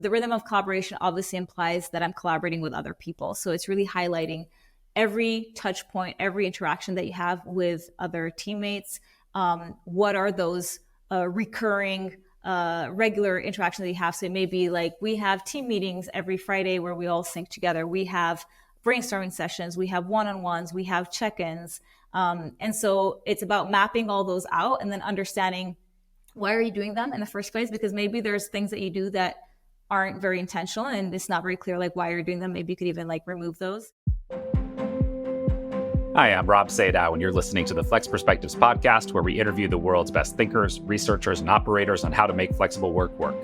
the rhythm of collaboration obviously implies that I'm collaborating with other people. So it's really highlighting every touch point, every interaction that you have with other teammates. What are those recurring, regular interactions that you have? So it may be like we have team meetings every Friday where we all sync together. We have brainstorming sessions. We have one-on-ones. We have check-ins. And so it's about mapping all those out and then understanding why are you doing them in the first place? Because maybe there's things that you do that aren't very intentional and it's not very clear like why you're doing them. Maybe you could even like remove those. Hi, I'm Rob Sadow, and you're listening to the Flex Perspectives podcast, where we interview the world's best thinkers, researchers, and operators on how to make flexible work work.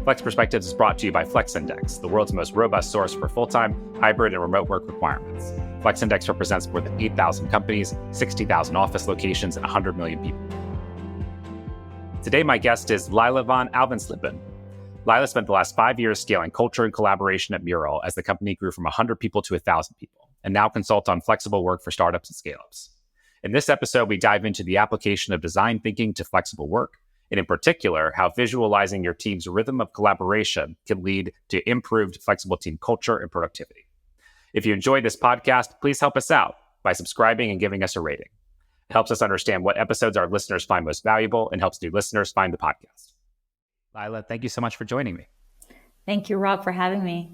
Flex Perspectives is brought to you by Flex Index, the world's most robust source for full-time, hybrid, and remote work requirements. Flex Index represents more than 8,000 companies, 60,000 office locations, and 100 million people. Today, my guest is Laïla von Alvensleben. Laïla spent the last 5 years scaling culture and collaboration at Mural as the company grew from 100 people to 1,000 people, and now consults on flexible work for startups and scaleups. In this episode, we dive into the application of design thinking to flexible work, and in particular, how visualizing your team's rhythm of collaboration can lead to improved flexible team culture and productivity. If you enjoyed this podcast, please help us out by subscribing and giving us a rating. It helps us understand what episodes our listeners find most valuable and helps new listeners find the podcast. Laïla, thank you so much for joining me. Thank you, Rob, for having me.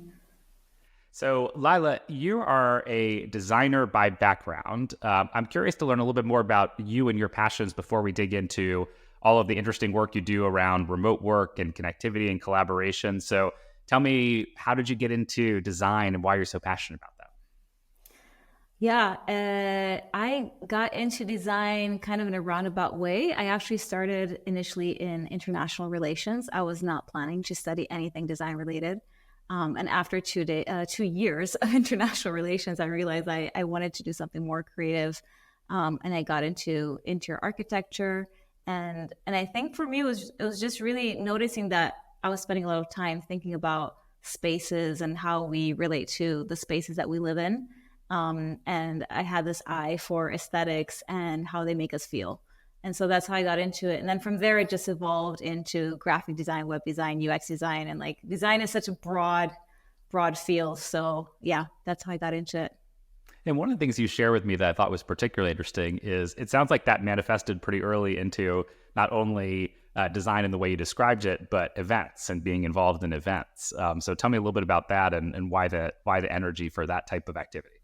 So, Laïla, you are a designer by background. I'm curious to learn a little bit more about you and your passions before we dig into all of the interesting work you do around remote work and connectivity and collaboration. So tell me, how did you get into design and why you're so passionate about that? Yeah, I got into design kind of in a roundabout way. I actually started initially in international relations. I was not planning to study anything design related. And after 2 years of international relations, I realized I wanted to do something more creative. And I got into interior architecture. And I think for me, it was just really noticing that I was spending a lot of time thinking about spaces and how we relate to the spaces that we live in. And I had this eye for aesthetics and how they make us feel. And so that's how I got into it. And then from there, it just evolved into graphic design, web design, UX design. And like design is such a broad field. So yeah, that's how I got into it. And one of the things you share with me that I thought was particularly interesting is it sounds like that manifested pretty early into not only design in the way you described it, but events and being involved in events. So tell me a little bit about that and why the energy for that type of activity.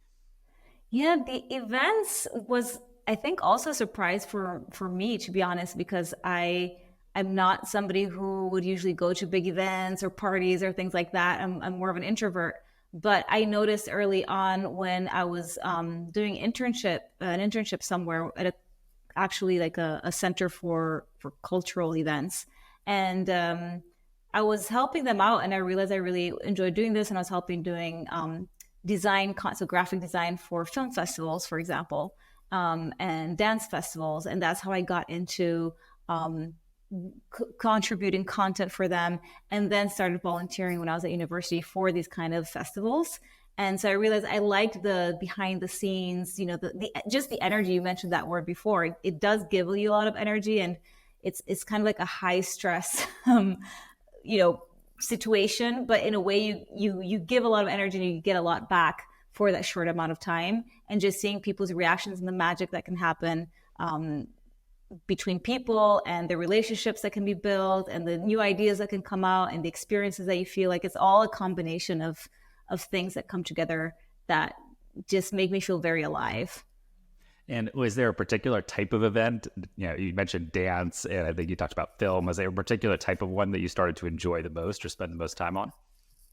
Yeah, the events was, I think, also a surprise for me, to be honest, because I'm not somebody who would usually go to big events or parties or things like that. I'm more of an introvert. But I noticed early on when I was doing an internship somewhere at actually like a center for cultural events. And I was helping them out and I realized I really enjoyed doing this. And I was helping doing design, so graphic design for film festivals, for example, and dance festivals. And that's how I got into contributing content for them, and then started volunteering when I was at university for these kind of festivals. And so I realized I liked the behind the scenes, the just the energy. You mentioned that word before. It does give you a lot of energy, and it's kind of like a high stress, situation, but in a way you give a lot of energy and you get a lot back for that short amount of time. And just seeing people's reactions and the magic that can happen between people and the relationships that can be built and the new ideas that can come out and the experiences that you feel like, it's all a combination of things that come together that just make me feel very alive. And was there a particular type of event? You mentioned dance, and I think you talked about film. Was there a particular type of one that you started to enjoy the most or spend the most time on?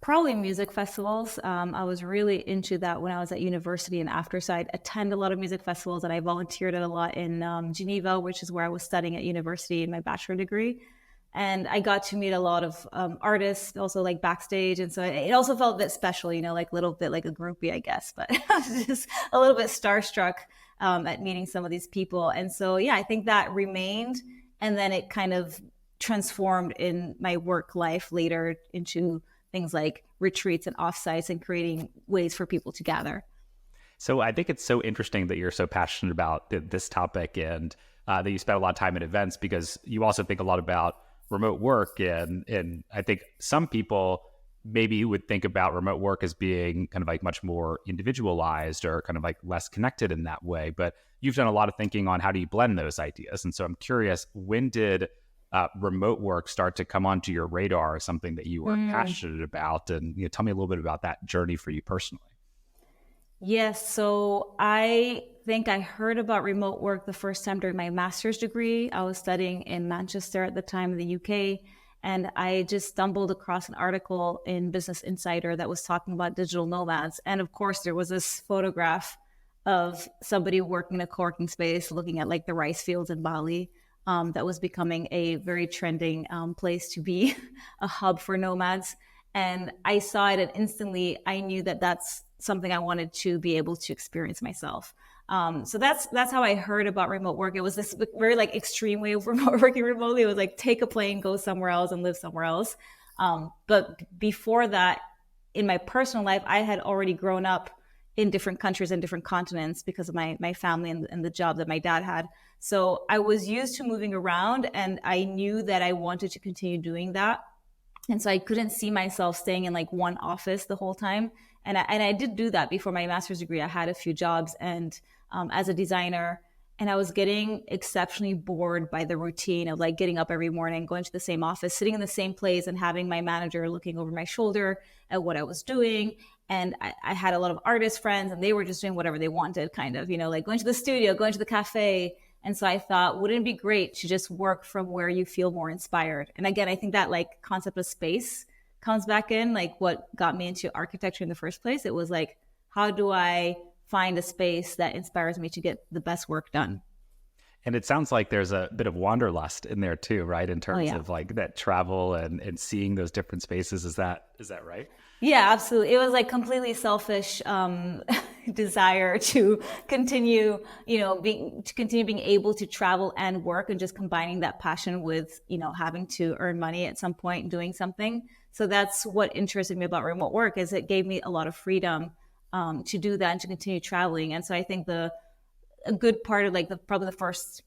Probably music festivals. I was really into that when I was at university and after. So I'd attend a lot of music festivals, and I volunteered at a lot in Geneva, which is where I was studying at university in my bachelor degree. And I got to meet a lot of artists also like backstage. And so it also felt a bit special, like a little bit like a groupie, I guess, but I was just a little bit starstruck at meeting some of these people. And so, yeah, I think that remained. And then it kind of transformed in my work life later into things like retreats and offsites and creating ways for people to gather. So I think it's so interesting that you're so passionate about this topic and that you spend a lot of time at events, because you also think a lot about remote work. And I think some people maybe you would think about remote work as being kind of like much more individualized or kind of like less connected in that way. But you've done a lot of thinking on how do you blend those ideas. And so I'm curious, when did remote work start to come onto your radar as something that you were passionate about? And tell me a little bit about that journey for you personally. Yes. So I think I heard about remote work the first time during my master's degree. I was studying in Manchester at the time in the UK. And I just stumbled across an article in Business Insider that was talking about digital nomads. And of course, there was this photograph of somebody working in a co-working space, looking at like the rice fields in Bali. That was becoming a very trending place to be, a hub for nomads. And I saw it and instantly I knew that that's something I wanted to be able to experience myself. So that's how I heard about remote work. It was this very like extreme way of working remotely. It was like take a plane, go somewhere else and live somewhere else. But before that, in my personal life, I had already grown up in different countries and different continents because of my family and the job that my dad had. So I was used to moving around and I knew that I wanted to continue doing that. And so I couldn't see myself staying in like one office the whole time. And I did do that before my master's degree. I had a few jobs and as a designer, and I was getting exceptionally bored by the routine of like getting up every morning, going to the same office, sitting in the same place and having my manager looking over my shoulder at what I was doing. And I had a lot of artist friends and they were just doing whatever they wanted, kind of, like going to the studio, going to the cafe. And so I thought, wouldn't it be great to just work from where you feel more inspired? And again, I think that like concept of space comes back in, like what got me into architecture in the first place. It was like, how do I find a space that inspires me to get the best work done? And it sounds like there's a bit of wanderlust in there too, right? In terms of like that travel and seeing those different spaces. Is that right? Yeah, absolutely. It was like completely selfish desire to continue, being able to travel and work and just combining that passion with, having to earn money at some point and doing something. So that's what interested me about remote work is it gave me a lot of freedom to do that and to continue traveling. And so I think a good part of like probably the first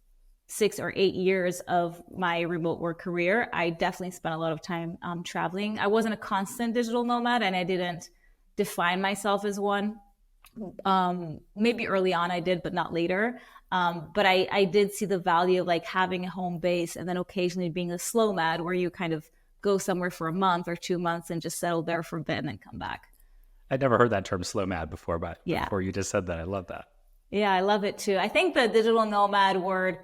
6 or 8 years of my remote work career, I definitely spent a lot of time traveling. I wasn't a constant digital nomad and I didn't define myself as one. Maybe early on I did, but not later. But I did see the value of like having a home base and then occasionally being a slow mad where you kind of go somewhere for a month or 2 months and just settle there for a bit and then come back. I'd never heard that term slow mad before, but before you just said that, I love that. Yeah, I love it too. I think the digital nomad word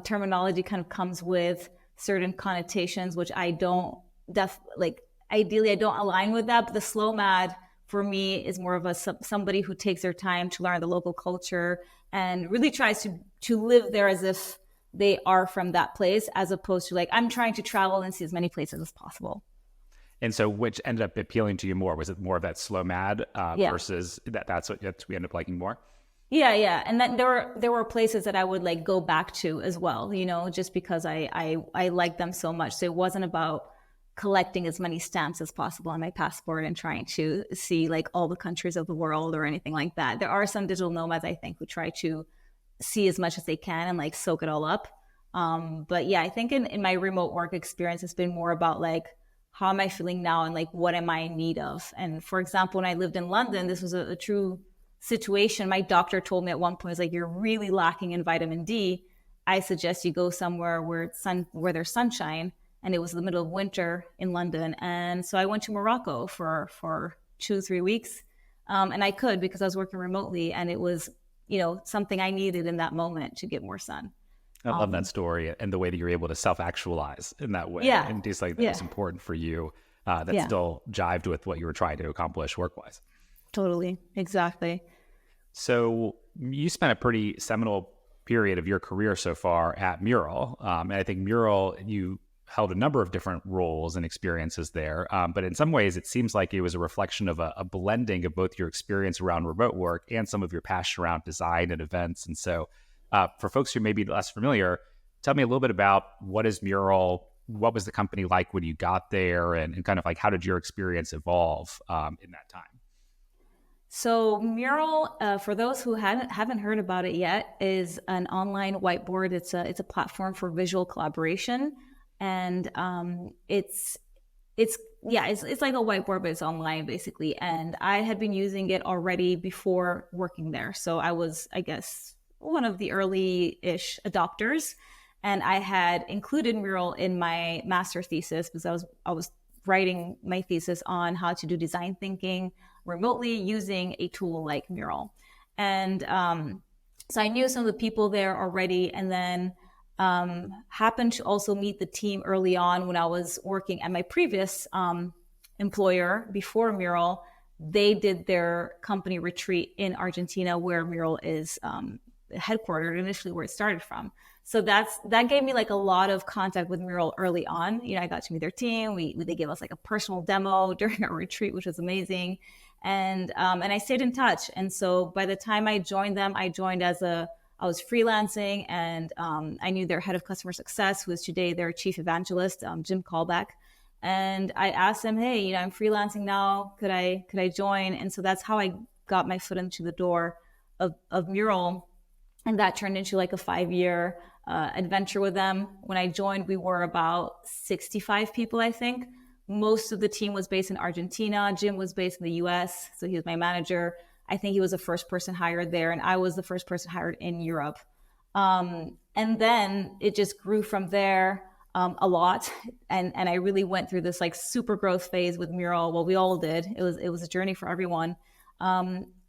terminology kind of comes with certain connotations, which I don't ideally I don't align with that. But the slow mad for me is more of somebody who takes their time to learn the local culture and really tries to live there as if they are from that place, as opposed to like, I'm trying to travel and see as many places as possible. And so which ended up appealing to you more? Was it more of that slow mad versus that's what we end up liking more? Yeah. And then there were places that I would like go back to as well, just because I liked them so much. So it wasn't about collecting as many stamps as possible on my passport and trying to see like all the countries of the world or anything like that. There are some digital nomads, I think, who try to see as much as they can and like soak it all up. But yeah, I think in my remote work experience, it's been more about like, how am I feeling now and like, what am I in need of? And for example, when I lived in London, this was a true situation. My doctor told me at one point, it's like, you're really lacking in vitamin D. I suggest you go somewhere where there's sunshine. And it was the middle of winter in London. And so I went to Morocco for 2-3 weeks. And I could because I was working remotely and it was, something I needed in that moment to get more sun. I love that story and the way that you're able to self-actualize in that way. Yeah. And just like that was important for you. That still jived with what you were trying to accomplish work-wise. Totally. Exactly. So you spent a pretty seminal period of your career so far at Mural. And I think Mural, you held a number of different roles and experiences there. But in some ways, it seems like it was a reflection of a blending of both your experience around remote work and some of your passion around design and events. And so for folks who may be less familiar, tell me a little bit about what is Mural? What was the company like when you got there? And kind of like, how did your experience evolve in that time? So Mural, for those who haven't heard about it yet, is an online whiteboard. It's a platform for visual collaboration. And it's yeah, it's like a whiteboard, but it's online basically. And I had been using it already before working there. So I was, I guess, one of the early-ish adopters. And I had included Mural in my master thesis because I was writing my thesis on how to do design thinking remotely using a tool like Mural. And so I knew some of the people there already, and then happened to also meet the team early on when I was working at my previous employer before Mural. They did their company retreat in Argentina, where Mural is headquartered, initially where it started from. So that gave me like a lot of contact with Mural early on. You know, I got to meet their team. They gave us like a personal demo during our retreat, which was amazing. And I stayed in touch. And so by the time I joined them, I was freelancing, and I knew their head of customer success, who is today their chief evangelist, Jim Callback. And I asked him, hey, you know, I'm freelancing now. Could I join? And so that's how I got my foot into the door of Mural. And that turned into like a 5-year adventure with them. When I joined, we were about 65 people, I think. Most of the team was based in Argentina. Jim was based in the US, so he was my manager. I think he was the first person hired there, and I was the first person hired in Europe. And then it just grew from there a lot. And I really went through this like super growth phase with Mural. Well, we all did. It was a journey for everyone.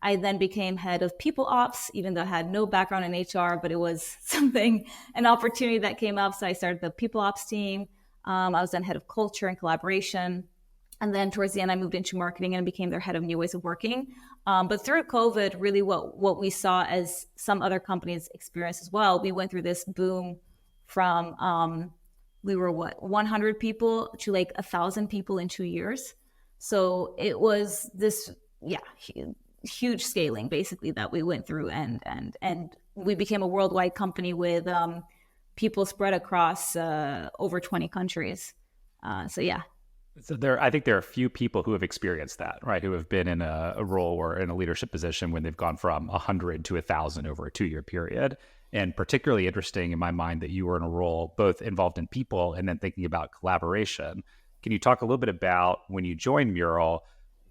I then became head of people ops, even though I had no background in HR, but it was an opportunity that came up. So I started the people ops team. I was then head of culture and collaboration. And then towards the end, I moved into marketing and became their head of new ways of working. But through COVID, really what we saw, as some other companies experienced as well, we went through this boom from, we were 100 people to like 1,000 people in 2 years. So it was this, huge scaling basically that we went through, and we became a worldwide company with people spread across over 20 countries. So I think there are a few people who have experienced that, right? Who have been in a role or in a leadership position when they've gone from 100 to 1,000 over a 2-year period. And particularly interesting in my mind that you were in a role both involved in people and then thinking about collaboration. Can you talk a little bit about when you joined Mural?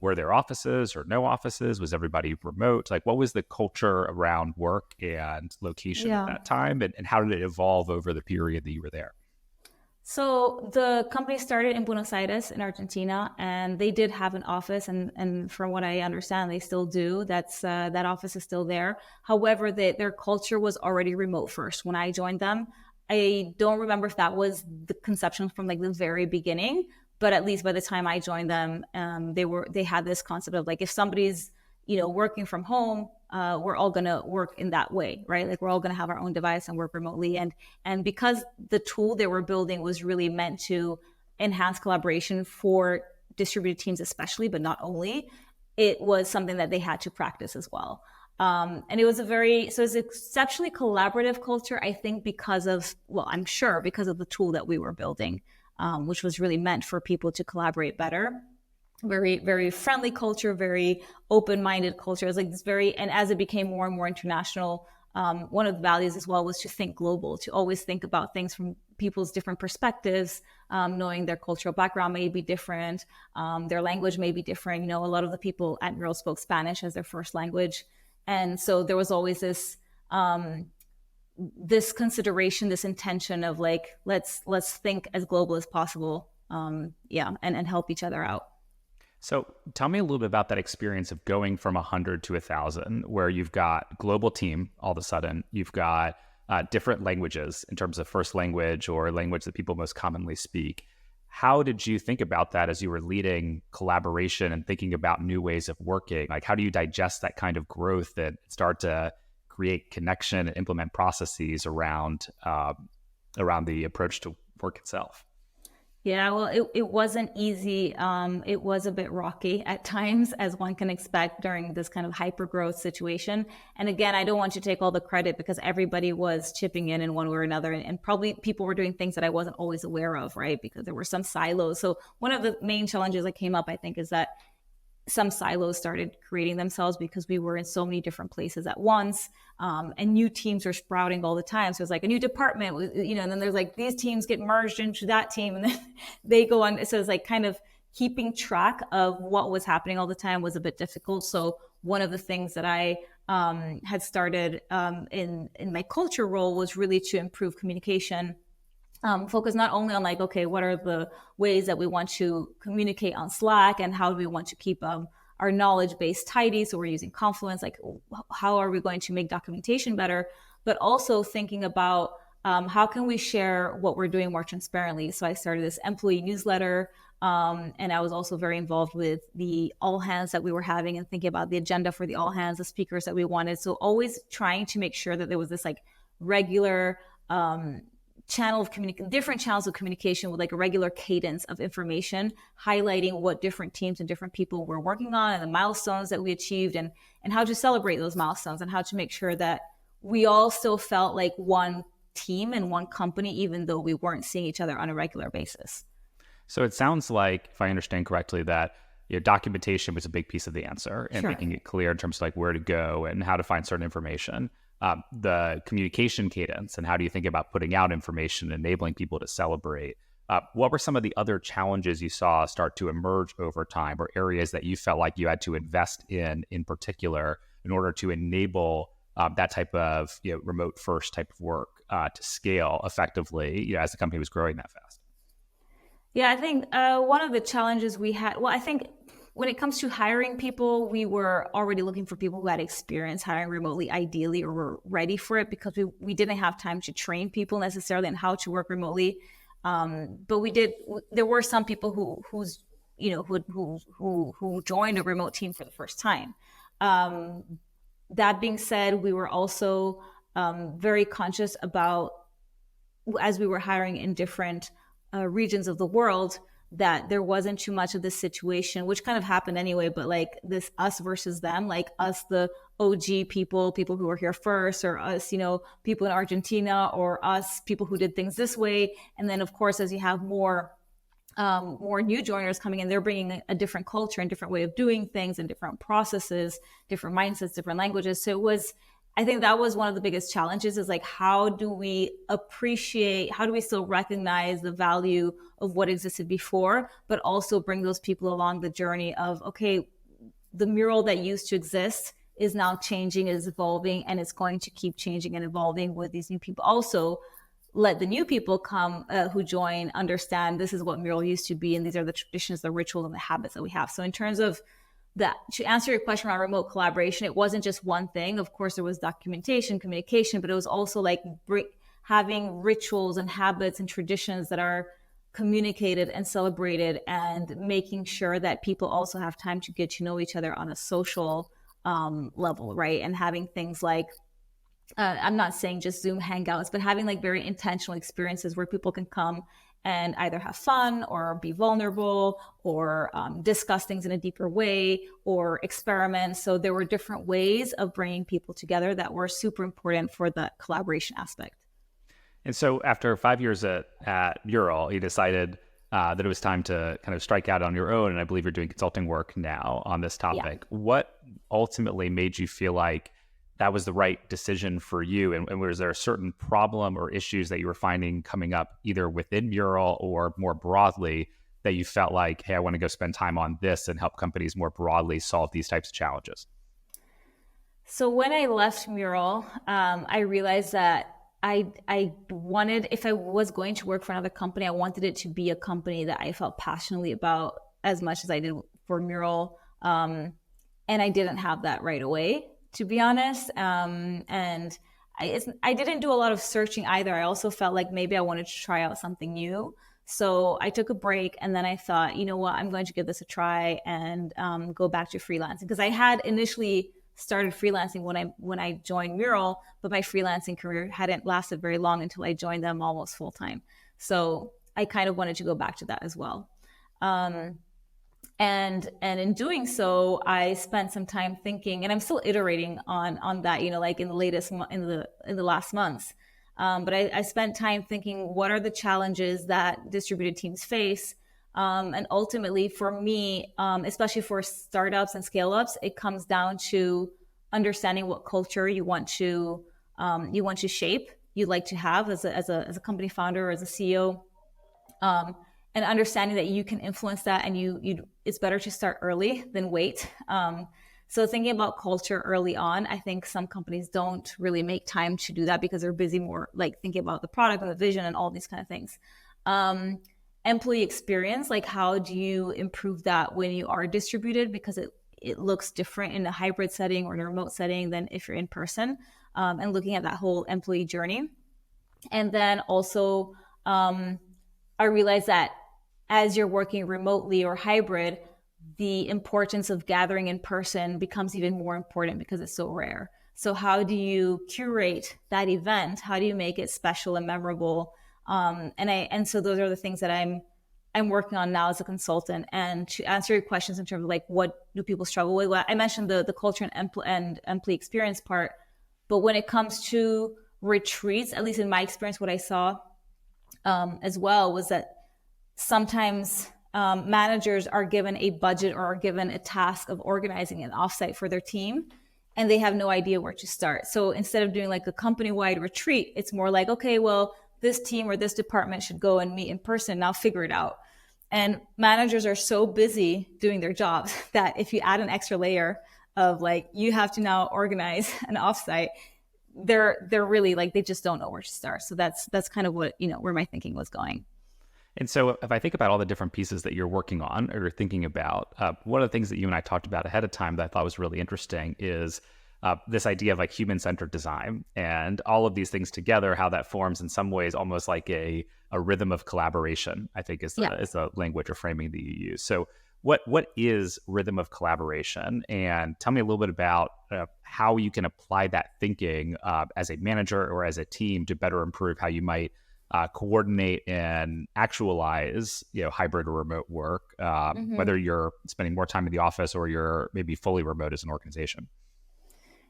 Were there offices or no offices? Was everybody remote? Like, what was the culture around work and location at that time? And how did it evolve over the period that you were there? So the company started in Buenos Aires in Argentina, and they did have an office. And from what I understand, they still do. That office is still there. However, their culture was already remote first. When I joined them, I don't remember if that was the conception from like the very beginning, but at least by the time I joined them, they had this concept of like, if somebody's, working from home, we're all going to work in that way, right? Like we're all going to have our own device and work remotely. And because the tool they were building was really meant to enhance collaboration for distributed teams, especially, but not only, it was something that they had to practice as well. And it was it's exceptionally collaborative culture, I think, I'm sure because of the tool that we were building. Which was really meant for people to collaborate better. Very, very friendly culture, very open-minded culture. It was like this and as it became more and more international, one of the values as well was to think global, to always think about things from people's different perspectives, knowing their cultural background may be different, their language may be different. A lot of the people at Mural spoke Spanish as their first language. And so there was always this consideration, this intention of like, let's think as global as possible, and help each other out. So tell me a little bit about that experience of going from 100 to 1,000, where you've got global team. All of a sudden, you've got different languages in terms of first language or language that people most commonly speak. How did you think about that as you were leading collaboration and thinking about new ways of working? Like, how do you digest that kind of growth and start to create connection and implement processes around the approach to work itself? Yeah, well, it wasn't easy. It was a bit rocky at times, as one can expect during this kind of hyper growth situation. And again, I don't want to take all the credit because everybody was chipping in one way or another. And probably people were doing things that I wasn't always aware of, right? Because there were some silos. So one of the main challenges that came up, I think, is that some silos started creating themselves because we were in so many different places at once, and new teams were sprouting all the time. So it's like a new department, and then there's like these teams get merged into that team, and then they go on. So it's like kind of keeping track of what was happening all the time was a bit difficult. So one of the things that I had started in my culture role was really to improve communication. Focus not only on like, okay, what are the ways that we want to communicate on Slack, and how do we want to keep our knowledge base tidy? So we're using Confluence, like how are we going to make documentation better? But also thinking about how can we share what we're doing more transparently? So I started this employee newsletter, and I was also very involved with the all hands that we were having and thinking about the agenda for the all hands, the speakers that we wanted. So always trying to make sure that there was this like regular different channels of communication with like a regular cadence of information, highlighting what different teams and different people were working on and the milestones that we achieved, and how to celebrate those milestones, and how to make sure that we all still felt like one team and one company, even though we weren't seeing each other on a regular basis. So it sounds like, if I understand correctly, that documentation was a big piece of the answer, and making it clear in terms of like where to go and how to find certain information. The communication cadence, and how do you think about putting out information, enabling people to celebrate? What were some of the other challenges you saw start to emerge over time, or areas that you felt like you had to invest in particular, in order to enable that type of remote first type of work to scale effectively as the company was growing that fast? Yeah, I think one of the challenges we had, well, I think when it comes to hiring people, we were already looking for people who had experience hiring remotely, ideally, or were ready for it, because we didn't have time to train people necessarily on how to work remotely. But there were some people who joined a remote team for the first time. That being said, we were also very conscious about, as we were hiring in different regions of the world, that there wasn't too much of this situation, which kind of happened anyway, but like this us versus them, like us, the OG people who were here first, or us, people in Argentina, or us, people who did things this way. And then of course, as you have more new joiners coming in, they're bringing a different culture and different way of doing things, and different processes, different mindsets, different languages. So I think that was one of the biggest challenges, is like, how do we still recognize the value of what existed before, but also bring those people along the journey of, okay, the Mural that used to exist is now changing, is evolving, and it's going to keep changing and evolving with these new people. Also, let the new people come who join understand this is what Mural used to be, and these are the traditions, the rituals, and the habits that we have. So in terms of that, to answer your question around remote collaboration, it wasn't just one thing. Of course, there was documentation, communication, but it was also like having rituals and habits and traditions that are communicated and celebrated, and making sure that people also have time to get to know each other on a social level, right? And having things like, I'm not saying just Zoom hangouts, but having like very intentional experiences where people can come and either have fun, or be vulnerable, or discuss things in a deeper way, or experiment. So there were different ways of bringing people together that were super important for the collaboration aspect. And so after 5 years at Mural, you decided that it was time to kind of strike out on your own. And I believe you're doing consulting work now on this topic. Yeah. What ultimately made you feel like that was the right decision for you? And was there a certain problem or issues that you were finding coming up either within Mural or more broadly that you felt like, hey, I want to go spend time on this and help companies more broadly solve these types of challenges? So when I left Mural, I realized that I wanted, if I was going to work for another company, I wanted it to be a company that I felt passionately about as much as I did for Mural. And I didn't have that right away, to be honest. And I didn't do a lot of searching either. I also felt like maybe I wanted to try out something new. So I took a break, and then I thought, you know what, I'm going to give this a try and go back to freelancing. Because I had initially started freelancing when I joined Mural, but my freelancing career hadn't lasted very long until I joined them almost full time. So I kind of wanted to go back to that as well. And in doing so, I spent some time thinking, and I'm still iterating on that, like in the last months. But I spent time thinking, what are the challenges that distributed teams face? And ultimately for me, especially for startups and scale-ups, it comes down to understanding what culture you want to shape, you'd like to have as a company founder or as a CEO. and understanding that you can influence that, and it's better to start early than wait. So thinking about culture early on, I think some companies don't really make time to do that because they're busy more like thinking about the product and the vision and all these kind of things. Employee experience, like how do you improve that when you are distributed, because it looks different in a hybrid setting or in a remote setting than if you're in person, and looking at that whole employee journey. And then also, I realized that as you're working remotely or hybrid, the importance of gathering in person becomes even more important because it's so rare. So how do you curate that event? How do you make it special and memorable? And so those are the things that I'm working on now as a consultant. And to answer your questions in terms of like, what do people struggle with? Well, I mentioned the culture and employee experience part, but when it comes to retreats, at least in my experience, what I saw as well was that sometimes managers are given a budget or are given a task of organizing an offsite for their team, and they have no idea where to start. So instead of doing like a company-wide retreat, it's more like, okay, well, this team or this department should go and meet in person. Now figure it out. And managers are so busy doing their jobs that if you add an extra layer of like, you have to now organize an offsite, they're really like, they just don't know where to start. So that's kind of what, where my thinking was going. And so if I think about all the different pieces that you're working on or thinking about, one of the things that you and I talked about ahead of time that I thought was really interesting is this idea of like human-centered design and all of these things together, how that forms in some ways almost like a rhythm of collaboration, I think is the language or framing that you use. So what is rhythm of collaboration? And tell me a little bit about how you can apply that thinking as a manager or as a team to better improve how you might coordinate and actualize, hybrid or remote work, whether you're spending more time in the office or you're maybe fully remote as an organization.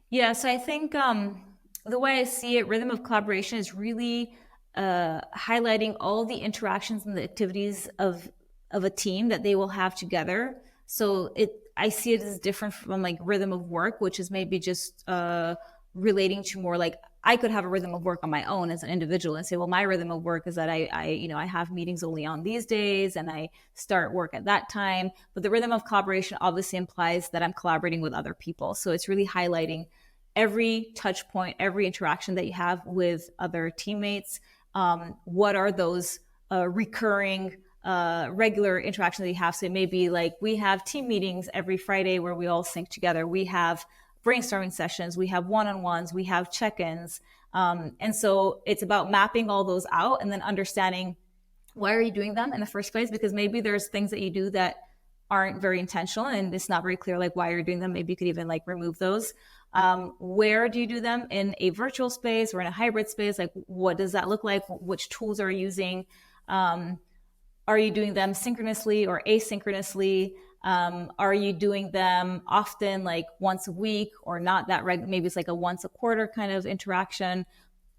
Yeah, so I think the way I see it, rhythm of collaboration is really highlighting all the interactions and the activities of a team that they will have together. So I see it as different from like rhythm of work, which is maybe just relating to more like, I could have a rhythm of work on my own as an individual and say, well, my rhythm of work is that I have meetings only on these days and I start work at that time. But the rhythm of collaboration obviously implies that I'm collaborating with other people. So it's really highlighting every touch point, every interaction that you have with other teammates. What are those recurring, regular interactions that you have? So it may be like, we have team meetings every Friday where we all sync together. We have brainstorming sessions, we have one-on-ones, we have check-ins. And so it's about mapping all those out and then understanding, why are you doing them in the first place? Because maybe there's things that you do that aren't very intentional and it's not very clear like why you're doing them. Maybe you could even like remove those. Where do you do them? In a virtual space or in a hybrid space? Like, what does that look like? Which tools are you using? Are you doing them synchronously or asynchronously? Are you doing them often, like once a week or not that regular? Maybe it's like a once a quarter kind of interaction,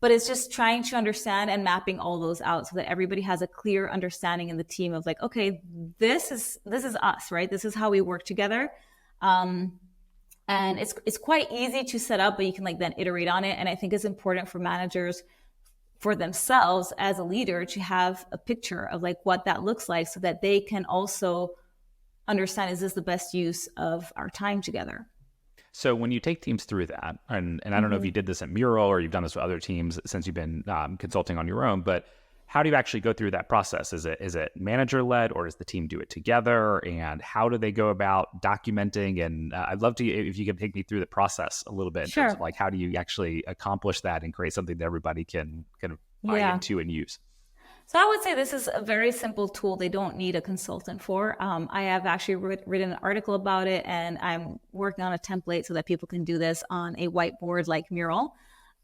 but it's just trying to understand and mapping all those out so that everybody has a clear understanding in the team of like, okay, this is us, right? This is how we work together. And it's quite easy to set up, but you can like then iterate on it. And I think it's important for managers, for themselves as a leader, to have a picture of like what that looks like so that they can also understand, is this the best use of our time together? So when you take teams through that, and I don't know if you did this at Mural or you've done this with other teams since you've been consulting on your own, but how do you actually go through that process? Is it manager led or does the team do it together? And how do they go about documenting? And I'd love to, if you could take me through the process a little bit in terms of like, how do you actually accomplish that and create something that everybody can kind of buy into and use? So I would say this is a very simple tool. They don't need a consultant for. I have actually written an article about it, and I'm working on a template so that people can do this on a whiteboard like Mural.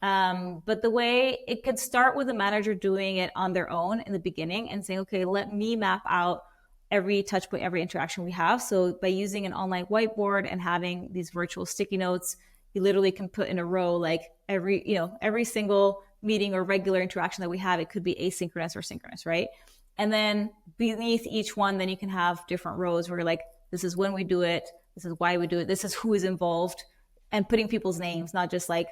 But the way it could start with a manager doing it on their own in the beginning and saying, okay, let me map out every touch point, every interaction we have. So by using an online whiteboard and having these virtual sticky notes, you literally can put in a row like every single meeting or regular interaction that we have. It could be asynchronous or synchronous, right? And then beneath each one, then you can have different rows where you're like, this is when we do it, this is why we do it, this is who is involved, and putting people's names, not just like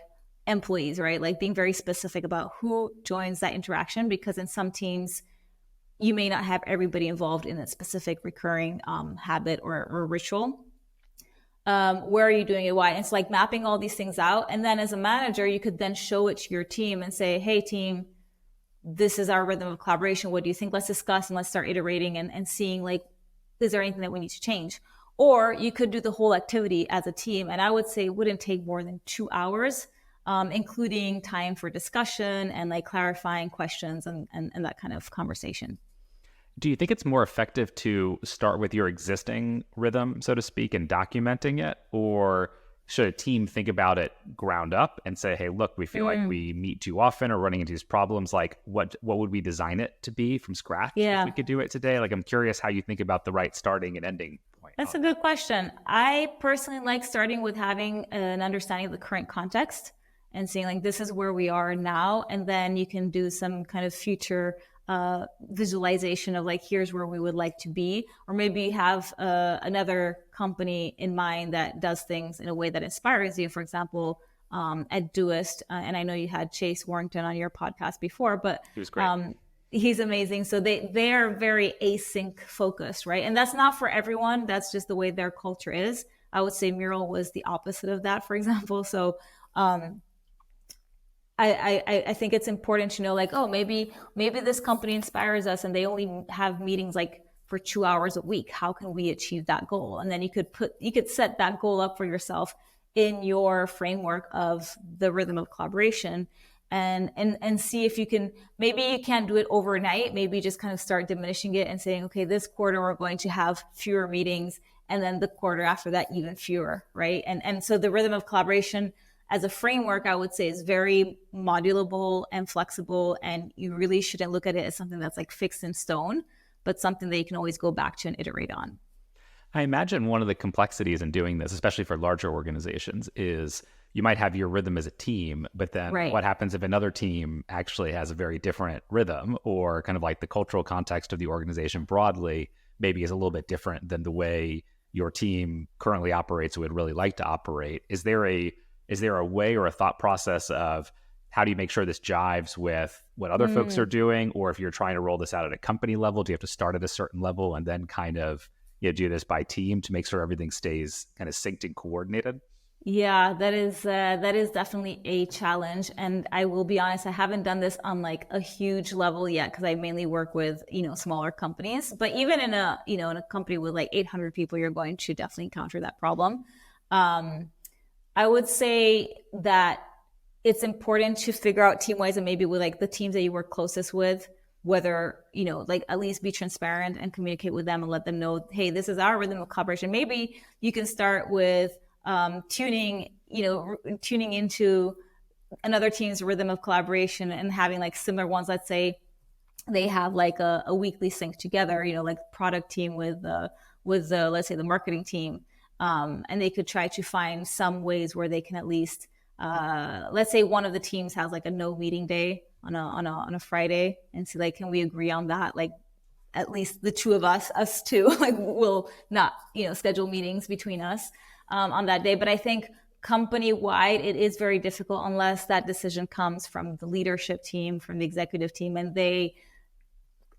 employees, right? Like being very specific about who joins that interaction, because in some teams, you may not have everybody involved in a specific recurring habit or ritual. Where are you doing it? Why? And it's like mapping all these things out. And then as a manager, you could then show it to your team and say, hey, team, this is our rhythm of collaboration. What do you think? Let's discuss and let's start iterating and seeing, like, is there anything that we need to change? Or you could do the whole activity as a team. And I would say it wouldn't take more than 2 hours, including time for discussion and like clarifying questions and that kind of conversation. Do you think it's more effective to start with your existing rhythm, so to speak, and documenting it? Or should a team think about it ground up and say, hey, look, we feel like we meet too often or running into these problems. Like what would we design it to be from scratch if we could do it today? Like, I'm curious how you think about the right starting and ending point. That's a good question. I personally like starting with having an understanding of the current context and seeing like, this is where we are now. And then you can do some kind of future visualization of like, here's where we would like to be, or maybe have another company in mind that does things in a way that inspires you. For example, at Doist, and I know you had Chase Warrington on your podcast before, but he was great. He's amazing. So they are very async focused, right? And that's not for everyone. That's just the way their culture is. I would say Mural was the opposite of that, for example. So I think it's important to know, like, oh, maybe this company inspires us and they only have meetings like for 2 hours a week. How can we achieve that goal? And then you could set that goal up for yourself in your framework of the rhythm of collaboration and see if you can, maybe you can't do it overnight. Maybe just kind of start diminishing it and saying, okay, this quarter we're going to have fewer meetings, and then the quarter after that, even fewer, right? And so the rhythm of collaboration as a framework, I would say, is very modulable and flexible, and you really shouldn't look at it as something that's like fixed in stone, but something that you can always go back to and iterate on. I imagine one of the complexities in doing this, especially for larger organizations, is you might have your rhythm as a team, but then what happens if another team actually has a very different rhythm, or kind of like the cultural context of the organization broadly maybe is a little bit different than the way your team currently operates or would really like to operate? Is there a way or a thought process of how do you make sure this jives with what other folks are doing? Or if you're trying to roll this out at a company level, do you have to start at a certain level and then kind of do this by team to make sure everything stays kind of synced and coordinated? Yeah, that is definitely a challenge. And I will be honest, I haven't done this on like a huge level yet because I mainly work with, smaller companies. But even in a company with like 800 people, you're going to definitely encounter that problem. I would say that it's important to figure out team-wise and maybe with like the teams that you work closest with, whether, like at least be transparent and communicate with them and let them know, hey, this is our rhythm of collaboration. Maybe you can start with tuning into another team's rhythm of collaboration and having like similar ones. Let's say they have like a weekly sync together, like product team with let's say the marketing team. And they could try to find some ways where they can at least, let's say one of the teams has like a no meeting day on a Friday, and see like, can we agree on that? Like at least the two of us two, like will not, schedule meetings between us on that day. But I think company wide, it is very difficult unless that decision comes from the leadership team, from the executive team, and they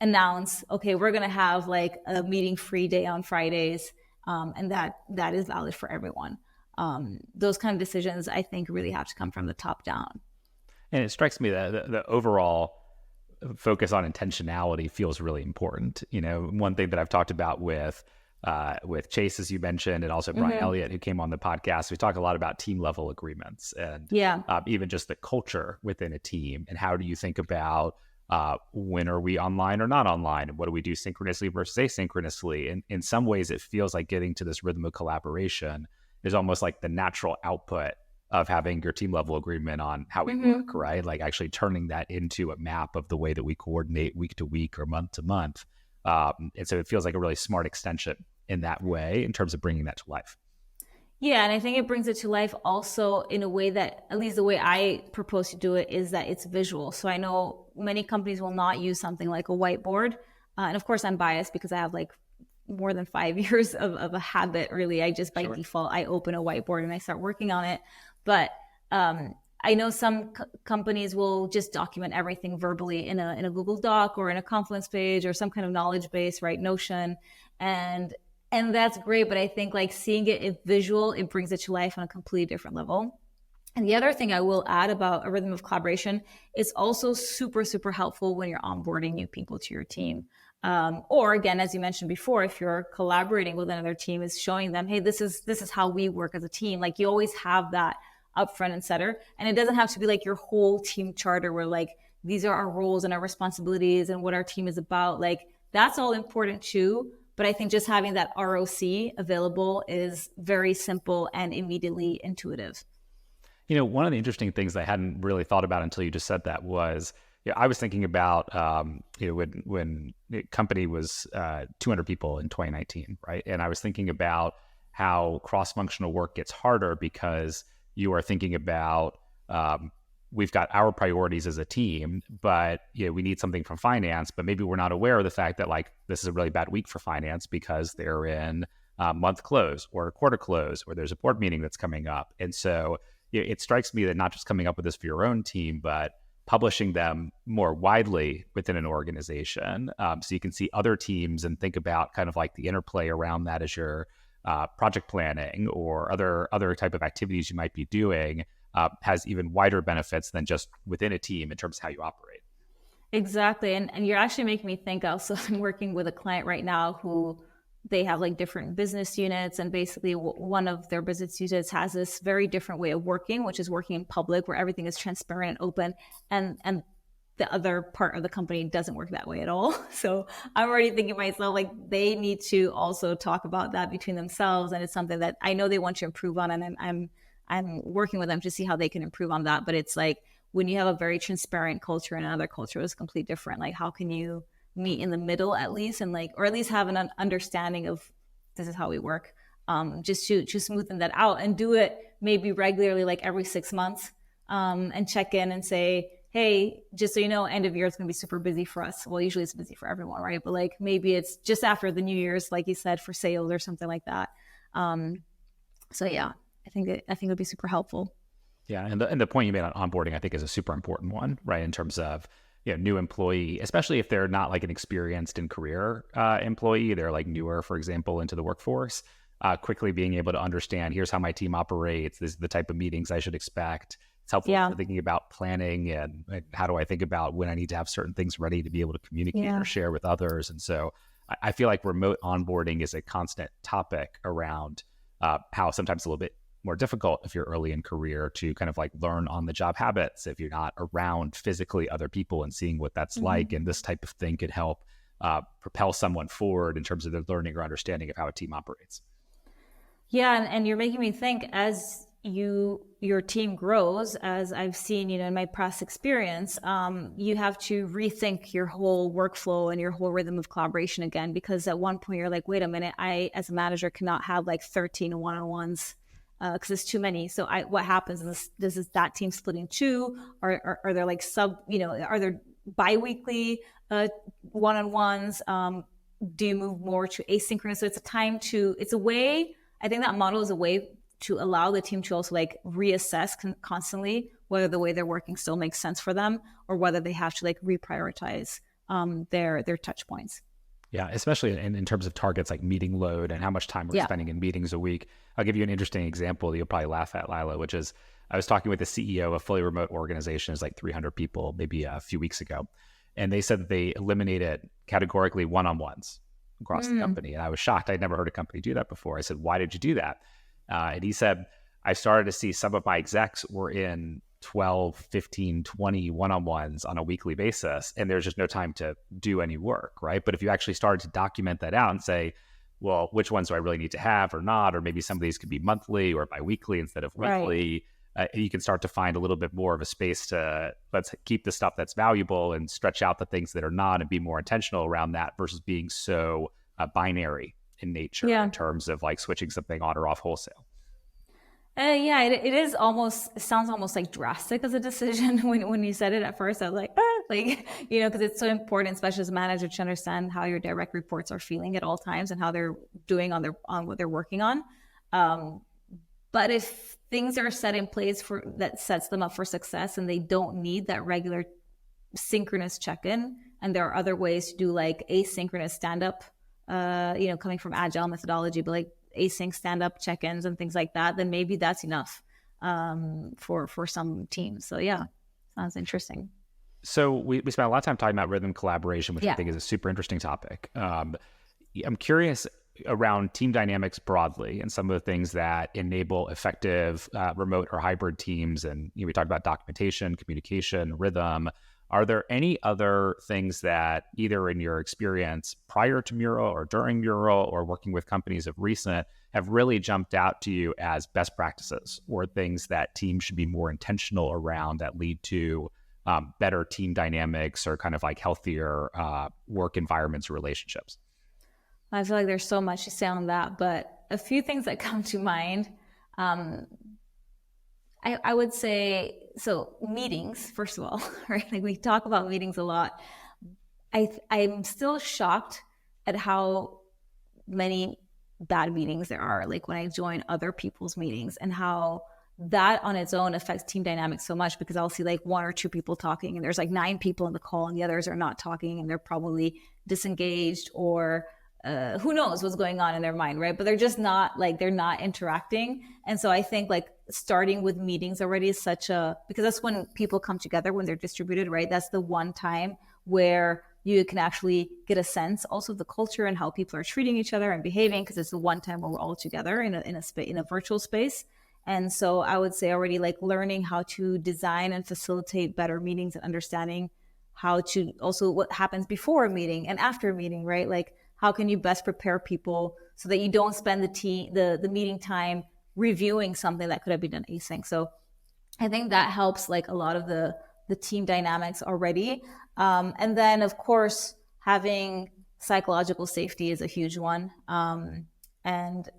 announce, okay, we're going to have like a meeting free day on Fridays. And that is valid for everyone. Those kind of decisions, I think, really have to come from the top down. And it strikes me that the overall focus on intentionality feels really important. One thing that I've talked about with Chase, as you mentioned, and also Brian Elliott, who came on the podcast, we talk a lot about team level agreements and even just the culture within a team. And how do you think about when are we online or not online? And what do we do synchronously versus asynchronously? And in some ways, it feels like getting to this rhythm of collaboration is almost like the natural output of having your team level agreement on how we work, right? Like actually turning that into a map of the way that we coordinate week to week or month to month. And so it feels like a really smart extension in that way in terms of bringing that to life. Yeah, and I think it brings it to life also in a way that, at least the way I propose to do it, is that it's visual. So I know many companies will not use something like a whiteboard. And of course, I'm biased because I have like more than 5 years of a habit, really. I just by default, I open a whiteboard and I start working on it. But I know some companies will just document everything verbally in a Google Doc or in a Confluence page or some kind of knowledge base, right? Notion. And that's great. But I think like seeing it in visual, it brings it to life on a completely different level. And the other thing I will add about a rhythm of collaboration is also super, super helpful when you're onboarding new people to your team. Or again, as you mentioned before, if you're collaborating with another team, is showing them, hey, this is how we work as a team. Like you always have that upfront and center. And it doesn't have to be like your whole team charter where like these are our roles and our responsibilities and what our team is about. Like that's all important too. But I think just having that ROC available is very simple and immediately intuitive. One of the interesting things I hadn't really thought about until you just said that was, I was thinking about, when the company was 200 people in 2019, right? And I was thinking about how cross-functional work gets harder because you are thinking about, we've got our priorities as a team, but we need something from finance, but maybe we're not aware of the fact that like this is a really bad week for finance because they're in month close or quarter close, or there's a board meeting that's coming up. And so it strikes me that not just coming up with this for your own team, but publishing them more widely within an organization, so you can see other teams and think about kind of like the interplay around that as your project planning or other type of activities you might be doing, has even wider benefits than just within a team in terms of how you operate. Exactly. And you're actually making me think also, I'm working with a client right now who they have like different business units, and basically one of their business units has this very different way of working, which is working in public where everything is transparent and open, and the other part of the company doesn't work that way at all. So I'm already thinking to myself, like they need to also talk about that between themselves. And it's something that I know they want to improve on. And I'm working with them to see how they can improve on that. But it's like when you have a very transparent culture and another culture is completely different. Like how can you meet in the middle at least, and like, or at least have an understanding of this is how we work, just to smoothen that out and do it maybe regularly, like every 6 months, and check in and say, hey, just so you know, end of year is going to be super busy for us. Well, usually it's busy for everyone, right? But like maybe it's just after the New Year's, like you said, for sales or something like that. So yeah, I think it would be super helpful. Yeah, and the point you made on onboarding, I think, is a super important one, right? In terms of new employee, especially if they're not like an experienced in career employee, they're like newer, for example, into the workforce. Quickly being able to understand, here's how my team operates. This is the type of meetings I should expect. It's helpful for thinking about planning and how do I think about when I need to have certain things ready to be able to communicate or share with others. And so I feel like remote onboarding is a constant topic around how sometimes a little bit more difficult if you're early in career to kind of like learn on the job habits if you're not around physically other people and seeing what that's like. And this type of thing could help propel someone forward in terms of their learning or understanding of how a team operates. Yeah, and you're making me think as your team grows, as I've seen, in my past experience, you have to rethink your whole workflow and your whole rhythm of collaboration again, because at one point you're like, wait a minute, I as a manager cannot have like 13 one-on-ones because it's too many. So what happens is that team split in two, or are there like are there bi-weekly one-on-ones? Do you move more to asynchronous? So it's a way, I think that model is a way to allow the team to also like reassess constantly whether the way they're working still makes sense for them, or whether they have to like reprioritize their touch points. Yeah, especially in terms of targets like meeting load and how much time we're spending in meetings a week. I'll give you an interesting example that you'll probably laugh at, Laïla, which is I was talking with the CEO of a fully remote organization, it's like 300 people, maybe a few weeks ago. And they said that they eliminated categorically one-on-ones across the company. And I was shocked. I'd never heard a company do that before. I said, why did you do that? And he said, I started to see some of my execs were in 12, 15, 20 one-on-ones on a weekly basis, and there's just no time to do any work, right? But if you actually started to document that out and say, well, which ones do I really need to have or not? Or maybe some of these could be monthly or biweekly instead of weekly. You can start to find a little bit more of a space to let's keep the stuff that's valuable and stretch out the things that are not, and be more intentional around that versus being so binary in nature in terms of like switching something on or off wholesale. It sounds almost like drastic as a decision when you said it at first. I was like, because it's so important, especially as a manager, to understand how your direct reports are feeling at all times and how they're doing on what they're working on. But if things are set in place for that sets them up for success and they don't need that regular synchronous check-in, and there are other ways to do like asynchronous stand-up, coming from agile methodology, but like async stand-up check-ins and things like that, then maybe that's enough for some teams. So yeah, sounds interesting. So we spent a lot of time talking about rhythm collaboration, which I think is a super interesting topic. I'm curious around team dynamics broadly and some of the things that enable effective remote or hybrid teams. And we talked about documentation, communication, rhythm. Are there any other things that either in your experience prior to Mural or during Mural or working with companies of recent have really jumped out to you as best practices or things that teams should be more intentional around that lead to better team dynamics or kind of like healthier work environments or relationships? I feel like there's so much to say on that, but a few things that come to mind. I would say, so meetings, first of all, right? Like we talk about meetings a lot. I'm still shocked at how many bad meetings there are. Like when I join other people's meetings and how that on its own affects team dynamics so much, because I'll see like one or two people talking and there's like 9 people in the call and the others are not talking and they're probably disengaged or who knows what's going on in their mind, right? But they're just not like, they're not interacting. And so I think like starting with meetings already is because that's when people come together, when they're distributed, right? That's the one time where you can actually get a sense also of the culture and how people are treating each other and behaving, because it's the one time where we're all together in a virtual space. And so I would say already like learning how to design and facilitate better meetings and understanding how to also what happens before a meeting and after a meeting, right? Like how can you best prepare people so that you don't spend the meeting time reviewing something that could have been done async. So I think that helps like a lot of the team dynamics already. And then of course, having psychological safety is a huge one. And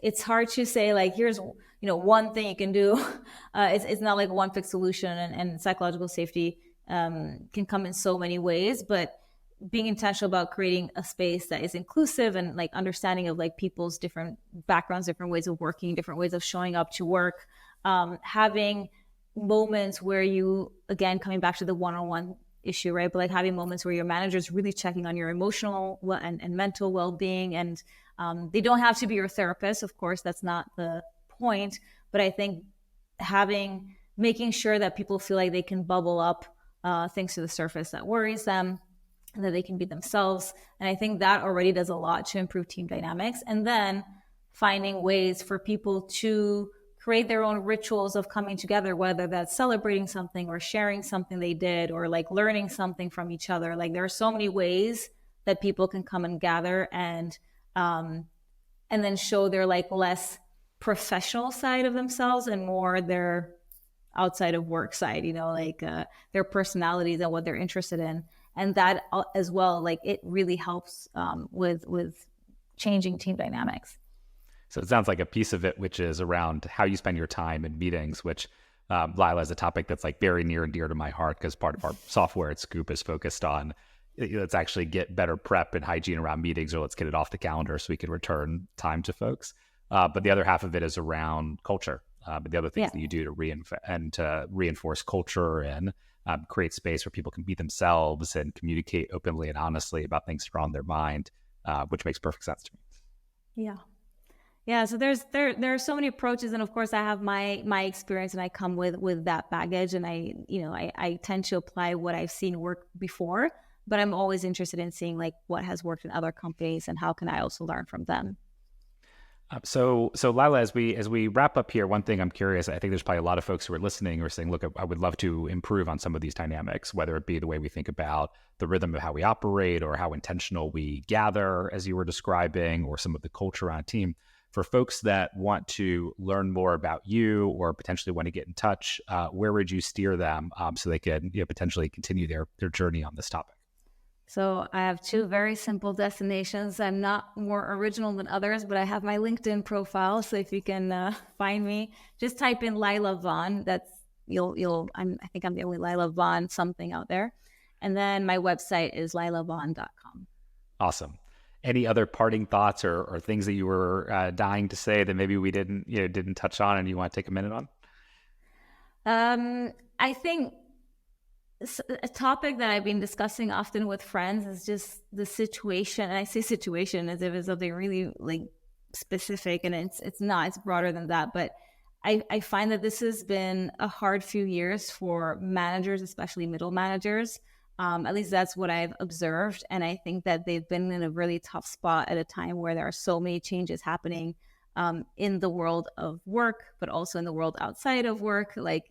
it's hard to say like, here's, one thing you can do. It's not like one fixed solution, and psychological safety can come in so many ways, but being intentional about creating a space that is inclusive and like understanding of like people's different backgrounds, different ways of working, different ways of showing up to work, having moments where you, again, coming back to the one-on-one issue, right? But like having moments where your manager is really checking on your emotional and mental well-being. And they don't have to be your therapist. Of course, that's not the point. But I think making sure that people feel like they can bubble up things to the surface that worries them, and that they can be themselves. And I think that already does a lot to improve team dynamics. And then finding ways for people to create their own rituals of coming together, whether that's celebrating something or sharing something they did or like learning something from each other. Like there are so many ways that people can come and gather and then show their like less professional side of themselves and more their outside of work side, like their personalities and what they're interested in. And that as well, like it really helps with changing team dynamics. So it sounds like a piece of it, which is around how you spend your time in meetings, which Laïla is a topic that's like very near and dear to my heart because part of our software at Scoop is focused on let's actually get better prep and hygiene around meetings, or let's get it off the calendar so we can return time to folks. But the other half of it is around culture. But the other things that you do to reinforce culture and create space where people can be themselves and communicate openly and honestly about things that are on their mind, which makes perfect sense to me. Yeah. So there are so many approaches, and of course, I have my experience, and I come with that baggage, and I tend to apply what I've seen work before, but I'm always interested in seeing like what has worked in other companies and how can I also learn from them. So Laïla, as we wrap up here, one thing I'm curious, I think there's probably a lot of folks who are listening who are saying, look, I would love to improve on some of these dynamics, whether it be the way we think about the rhythm of how we operate or how intentional we gather, as you were describing, or some of the culture on a team. For folks that want to learn more about you or potentially want to get in touch, where would you steer them so they can potentially continue their journey on this topic? So I have 2 very simple destinations. I'm not more original than others, but I have my LinkedIn profile. So if you can find me, just type in Laïla von. That's I think I'm the only Laïla von something out there. And then my website is lailavon.com. Awesome. any other parting thoughts or things that you were dying to say that maybe we didn't touch on and you want to take a minute on? I think a topic that I've been discussing often with friends is just the situation. And I say situation as if it's something really like specific, and it's not, it's broader than that. But I find that this has been a hard few years for managers, especially middle managers. At least that's what I've observed. And I think that they've been in a really tough spot at a time where there are so many changes happening in the world of work, but also in the world outside of work, like,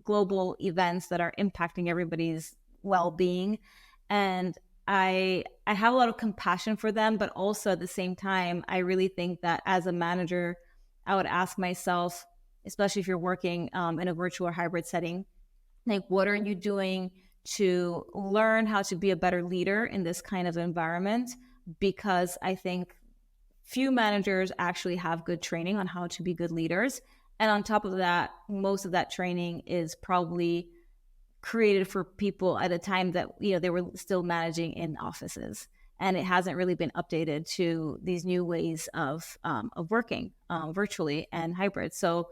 global events that are impacting everybody's well-being. And I have a lot of compassion for them, but also at the same time, I really think that as a manager, I would ask myself, especially if you're working in a virtual or hybrid setting, like, what are you doing to learn how to be a better leader in this kind of environment? Because I think few managers actually have good training on how to be good leaders. And on top of that, most of that training is probably created for people at a time that, they were still managing in offices. And it hasn't really been updated to these new ways of working virtually and hybrid. So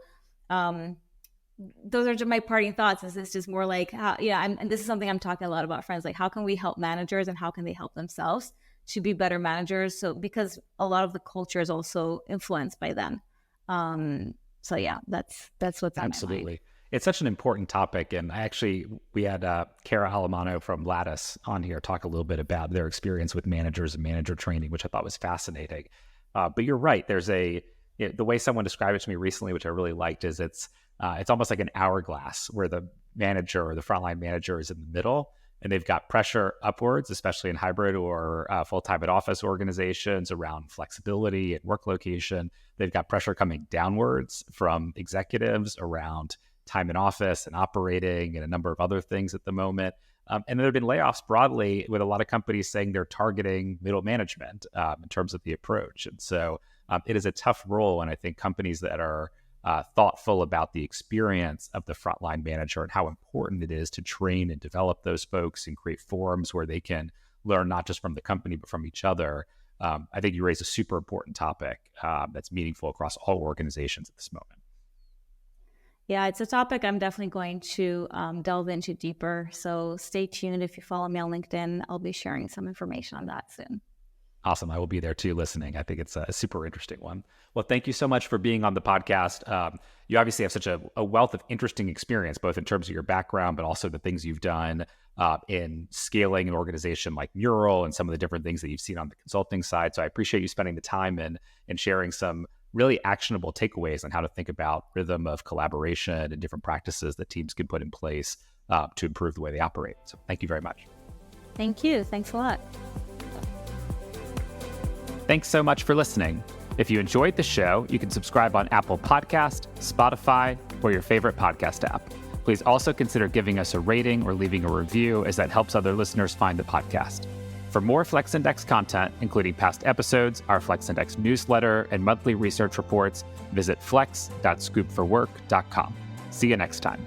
those are just my parting thoughts. It's just more like, and this is something I'm talking a lot about friends, like how can we help managers and how can they help themselves to be better managers? So because a lot of the culture is also influenced by them. So yeah, that's what's on Absolutely. my mind. It's such an important topic. And we had Cara Alamano from Lattice on here talk a little bit about their experience with managers and manager training, which I thought was fascinating. But you're right. There's the way someone described it to me recently, which I really liked, is it's almost like an hourglass where the manager or the frontline manager is in the middle, and they've got pressure upwards, especially in hybrid or full-time at office organizations around flexibility and work location. They've got pressure coming downwards from executives around time in office and operating and a number of other things at the moment. And there have been layoffs broadly, with a lot of companies saying they're targeting middle management in terms of the approach. And so it is a tough role. And I think companies that are thoughtful about the experience of the frontline manager and how important it is to train and develop those folks and create forums where they can learn not just from the company, but from each other. I think you raise a super important topic that's meaningful across all organizations at this moment. Yeah, it's a topic I'm definitely going to delve into deeper. So stay tuned. If you follow me on LinkedIn, I'll be sharing some information on that soon. Awesome. I will be there too listening. I think it's a super interesting one. Well, thank you so much for being on the podcast. You obviously have such a wealth of interesting experience, both in terms of your background, but also the things you've done in scaling an organization like Mural and some of the different things that you've seen on the consulting side. So I appreciate you spending the time and sharing some really actionable takeaways on how to think about rhythm of collaboration and different practices that teams can put in place to improve the way they operate. So thank you very much. Thank you. Thanks a lot. Thanks so much for listening. If you enjoyed the show, you can subscribe on Apple Podcast, Spotify, or your favorite podcast app. Please also consider giving us a rating or leaving a review, as that helps other listeners find the podcast. For more FlexIndex content, including past episodes, our FlexIndex newsletter, and monthly research reports, visit flex.scoopforwork.com. See you next time.